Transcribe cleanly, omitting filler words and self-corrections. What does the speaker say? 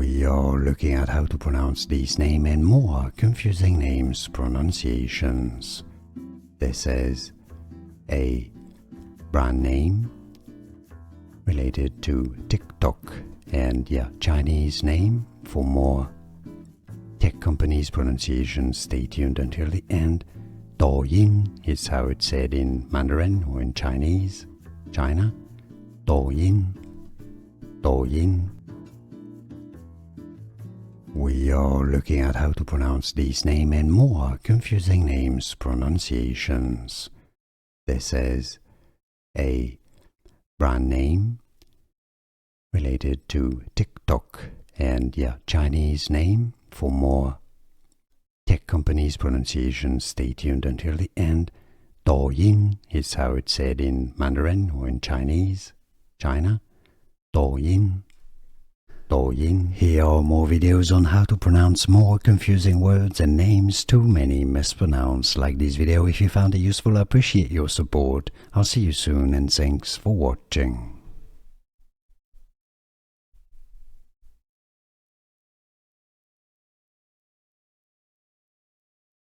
We are looking at how to pronounce these names and more confusing names pronunciations. This is a brand name related to TikTok and Chinese name. For more tech companies pronunciations, stay tuned until the end. Douyin is how it's said in Mandarin or in Chinese, China. Douyin, Douyin. We are looking at how to pronounce these names and more confusing names pronunciations. This is a brand name related to TikTok and Chinese name. For more tech companies pronunciations, stay tuned until the end. Douyin is how it's said in Mandarin or in Chinese, China. Douyin, Douyin. Here are more videos on how to pronounce more confusing words and names too many mispronounced. Like this video if you found it useful. I appreciate your support. I'll see you soon and thanks for watching.